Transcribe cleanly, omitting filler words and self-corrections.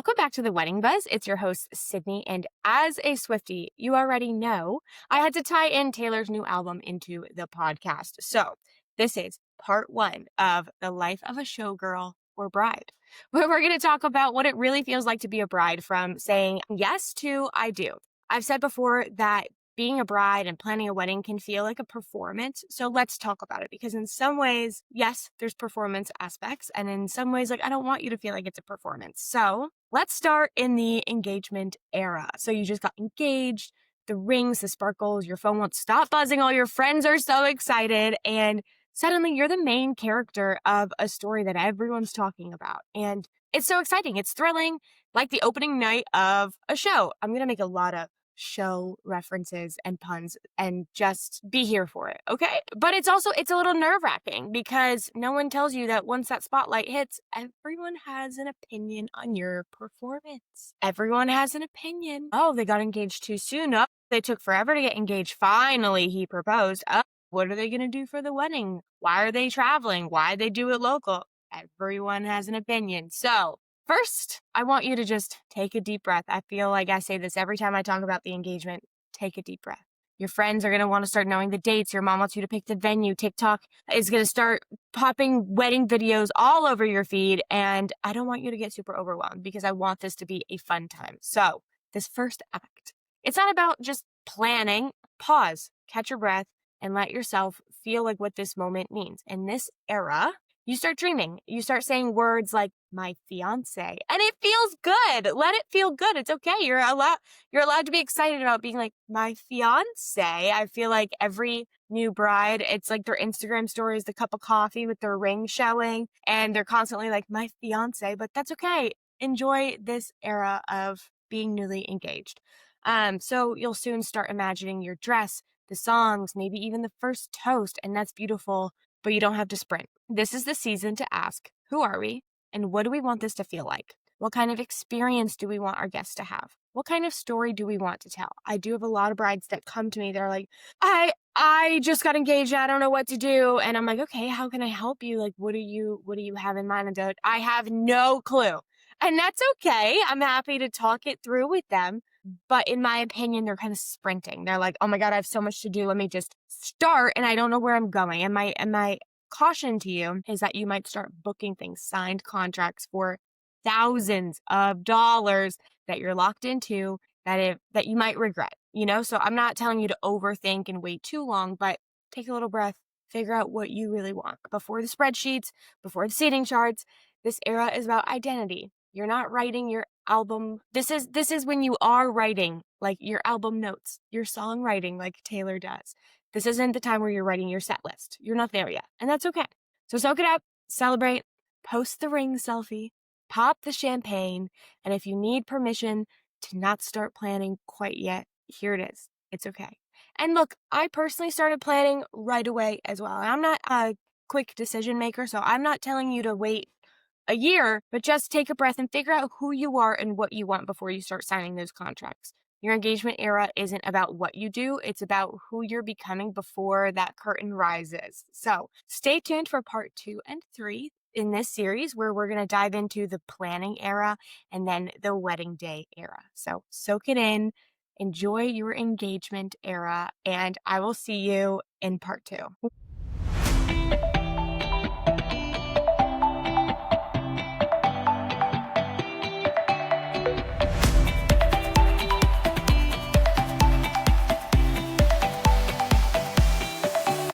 Welcome back to the Wedding Buzz. It's your host, Sydney. And as a Swiftie, you already know I had to tie in Taylor's new album into the podcast. So this is part one of the life of a showgirl or bride, where we're going to talk about what it really feels like to be a bride, from saying yes to I do. I've said before that being a bride and planning a wedding can feel like a performance. So let's talk about it, because in some ways, yes, there's performance aspects. And in some ways, I don't want you to feel like it's a performance. So let's start in the engagement era. So you just got engaged, the rings, the sparkles, your phone won't stop buzzing. All your friends are so excited. And suddenly you're the main character of a story that everyone's talking about. And it's so exciting. It's thrilling, like the opening night of a show. I'm going to make a lot of show references and puns and just be here for it, okay? But it's a little nerve-wracking, because no one tells you that once that spotlight hits, everyone has an opinion on your performance. Everyone has an opinion. Oh, they got engaged too soon. Oh, they took forever to get engaged. Finally, he proposed. Oh, what are they going to do for the wedding? Why are they traveling? Why'd they do it local? Everyone has an opinion. So first, I want you to just take a deep breath. I feel like I say this every time I talk about the engagement. Take a deep breath. Your friends are going to want to start knowing the dates. Your mom wants you to pick the venue. TikTok is going to start popping wedding videos all over your feed. And I don't want you to get super overwhelmed, because I want this to be a fun time. So this first act, it's not about just planning. Pause, catch your breath, and let yourself feel like what this moment means. In this era, you start dreaming. You start saying words like my fiance, and it feels good. Let it feel good. It's okay. You're allowed to be excited about being like my fiance. I feel like every new bride, it's like their Instagram stories, the cup of coffee with their ring showing, and they're constantly like my fiance, but that's okay. Enjoy this era of being newly engaged. So you'll soon start imagining your dress, the songs, maybe even the first toast, and that's beautiful, but you don't have to sprint. This is the season to ask, who are we? And what do we want this to feel like? What kind of experience do we want our guests to have? What kind of story do we want to tell? I do have a lot of brides that come to me. They're like, I just got engaged. I don't know what to do. And I'm like, okay, how can I help you? Like, what do you have in mind? And they're like, I have no clue. And that's okay. I'm happy to talk it through with them. But in my opinion, they're kind of sprinting. They're like, oh my God, I have so much to do. Let me just start. And I don't know where I'm going. And my caution to you is that you might start booking things, signed contracts for thousands of dollars that you're locked into, that you might regret, So I'm not telling you to overthink and wait too long, but take a little breath, figure out what you really want before the spreadsheets, before the seating charts. This era is about identity. You're not writing your album. This is when you are writing like your album notes, your songwriting like Taylor does. This isn't the time where you're writing your set list. You're not there yet, and that's okay. So soak it up, celebrate, post the ring selfie, pop the champagne, and if you need permission to not start planning quite yet, here it is. It's okay. And look, I personally started planning right away as well. I'm not a quick decision maker, so I'm not telling you to wait a year, but just take a breath and figure out who you are and what you want before you start signing those contracts. Your engagement era isn't about what you do, it's about who you're becoming before that curtain rises. So stay tuned for part 2 and 3 in this series, where we're going to dive into the planning era and then the wedding day era. So soak it in, enjoy your engagement era, and I will see you in part 2.